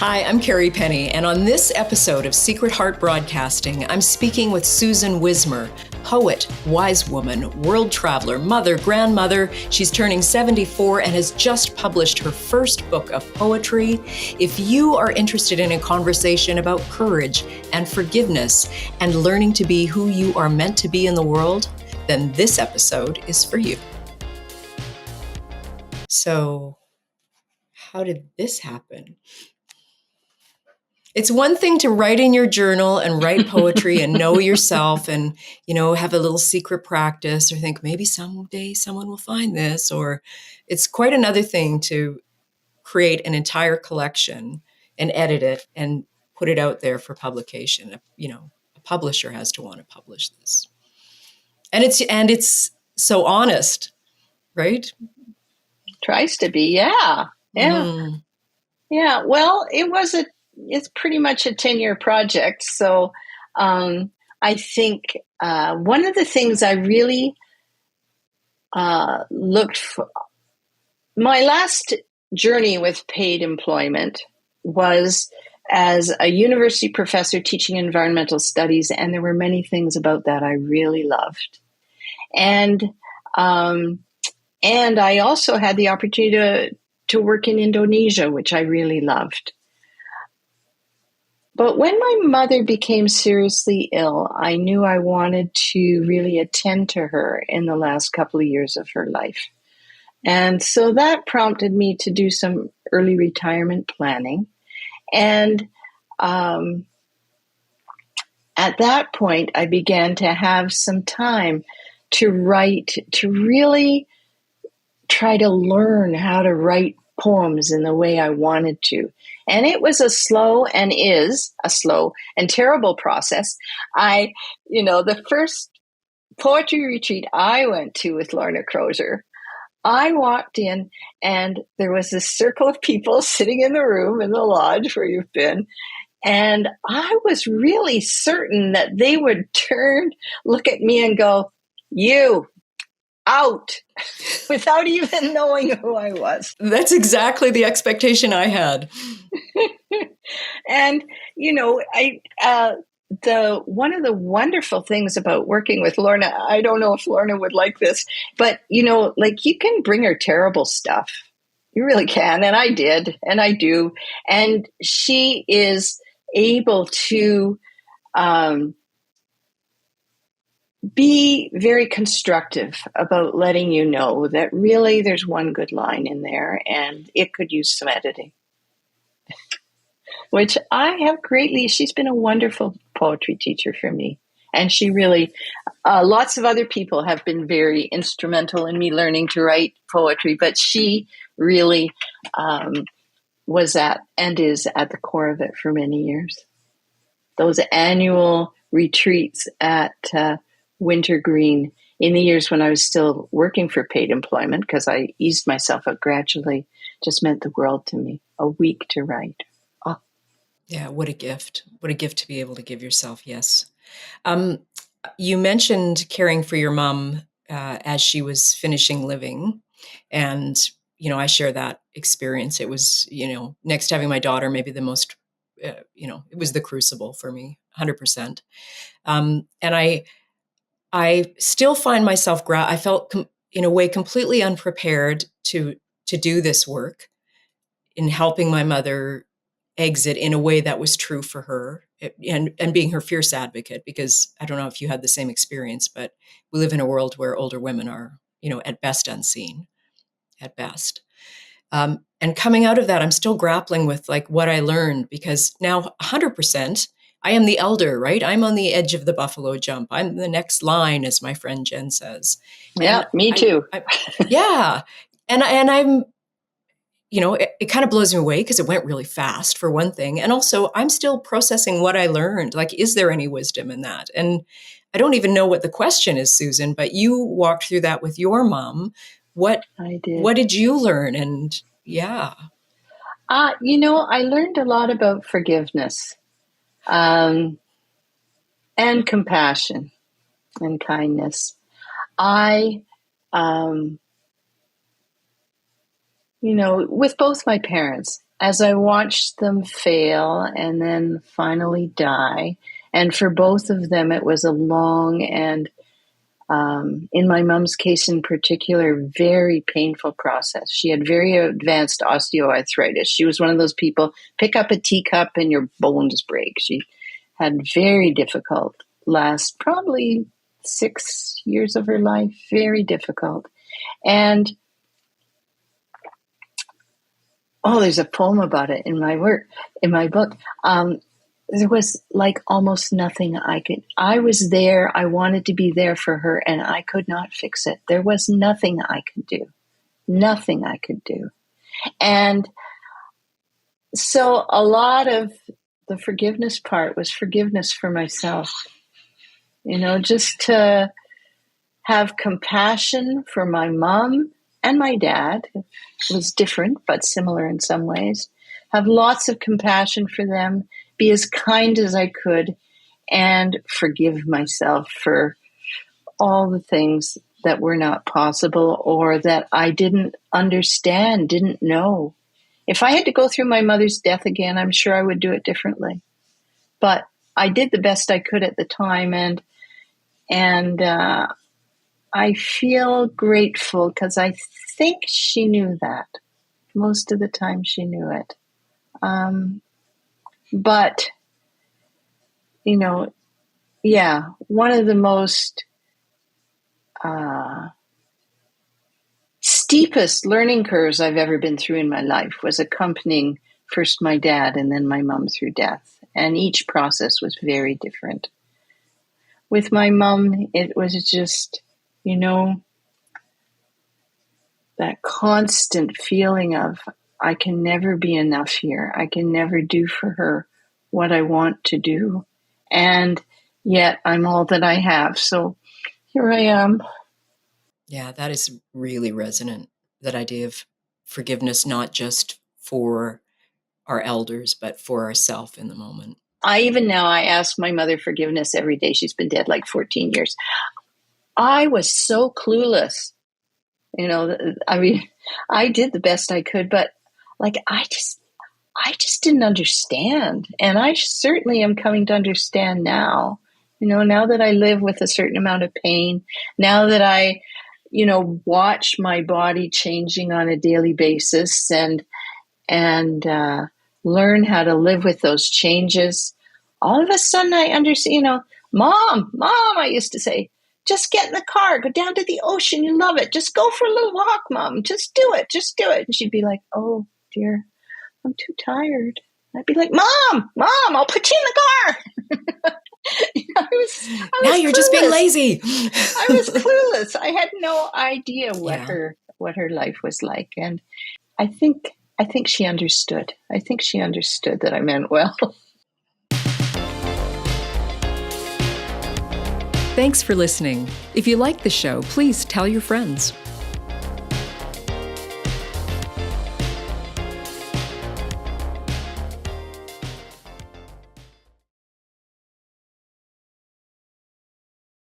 Hi, I'm Carrie Penny, and on this episode of Secret Heart Broadcasting, I'm speaking with Susan Wismer, poet, wise woman, world traveler, mother, grandmother. She's turning 74 and has just published her first book of poetry. If you are interested in a conversation about courage and forgiveness and learning to be who you are meant to be in the world, then this episode is for you. So, how did this happen? It's one thing to write in your journal and write poetry and know yourself and, have a little secret practice or think maybe someday someone will find this. Or it's quite another thing to create an entire collection and edit it and put it out there for publication. A publisher has to want to publish this. And it's so honest, right? Tries to be, yeah. Mm-hmm. Yeah, well, it's pretty much a 10-year project. So I think one of the things I really looked for, my last journey with paid employment was as a university professor teaching environmental studies, and there were many things about that I really loved. And I also had the opportunity to work in Indonesia, which I really loved. But when my mother became seriously ill, I knew I wanted to really attend to her in the last couple of years of her life. And so that prompted me to do some early retirement planning. And at that point, I began to have some time to write, to really try to learn how to write poems in the way I wanted to. And it was a slow and terrible process. The first poetry retreat I went to with Lorna Crozier, I walked in and there was this circle of people sitting in the room in the lodge where you've been. And I was really certain that they would look at me and go, "You, out," without even knowing who I was. That's exactly the expectation I had. And, one of the wonderful things about working with Lorna, I don't know if Lorna would like this, but, you can bring her terrible stuff. You really can. And I did, and I do. And she is able to be very constructive about letting you know that really there's one good line in there and it could use some editing. Which I have she's been a wonderful poetry teacher for me. And she really, lots of other people have been very instrumental in me learning to write poetry, but she really was and is at the core of it for many years. Those annual retreats at Wintergreen in the years when I was still working for paid employment, because I eased myself up gradually, just meant the world to me. A week to write. Oh. Yeah, what a gift. What a gift to be able to give yourself, yes. You mentioned caring for your mom as she was finishing living. And, I share that experience. It was, next to having my daughter, maybe the most, it was the crucible for me, 100%. And I still find myself, I felt in a way completely unprepared to do this work in helping my mother exit in a way that was true for her and being her fierce advocate, because I don't know if you had the same experience, but we live in a world where older women are, at best unseen, at best. And coming out of that, I'm still grappling with what I learned, because now 100%, I am the elder, right? I'm on the edge of the buffalo jump. I'm the next line, as my friend Jen says. Yeah, me too. Yeah. And I'm, it kind of blows me away because it went really fast, for one thing. And also, I'm still processing what I learned. Is there any wisdom in that? And I don't even know what the question is, Susan, but you walked through that with your mom. What did you learn? And yeah. I learned a lot about forgiveness and compassion and kindness. With both my parents, as I watched them fail and then finally die, and for both of them, it was a long and, in my mom's case in particular, very painful process. She had very advanced osteoarthritis. She was one of those people, pick up a teacup and your bones break. She had very difficult last probably 6 years of her life, very difficult. And there's a poem about it in my book. There was like almost nothing I was there. I wanted to be there for her and I could not fix it. There was nothing I could do. Nothing I could do. And so a lot of the forgiveness part was forgiveness for myself, just to have compassion for my mom and my dad. It was different, but similar in some ways. Have lots of compassion for them, be as kind as I could, and forgive myself for all the things that were not possible or that I didn't understand, didn't know. If I had to go through my mother's death again, I'm sure I would do it differently. But I did the best I could at the time, and I feel grateful because I think she knew that. Most of the time she knew it. But, one of the most steepest learning curves I've ever been through in my life was accompanying first my dad and then my mom through death. And each process was very different. With my mom, it was just, that constant feeling of, I can never be enough here. I can never do for her what I want to do. And yet I'm all that I have. So here I am. Yeah, that is really resonant. That idea of forgiveness, not just for our elders, but for ourselves in the moment. I ask my mother forgiveness every day. She's been dead like 14 years. I was so clueless. I did the best I could, but I just didn't understand. And I certainly am coming to understand now, now that I live with a certain amount of pain, now that I, watch my body changing on a daily basis and learn how to live with those changes. All of a sudden I understand, Mom, I used to say, just get in the car, go down to the ocean. You love it. Just go for a little walk, Mom. Just do it. And she'd be like, oh dear, I'm too tired. I'd be like, Mom, I'll put you in the car. I was now you're clueless. Just being lazy. I was clueless. I had no idea what her life was like. And I think she understood. I think she understood that I meant well. Thanks for listening. If you like the show, please tell your friends.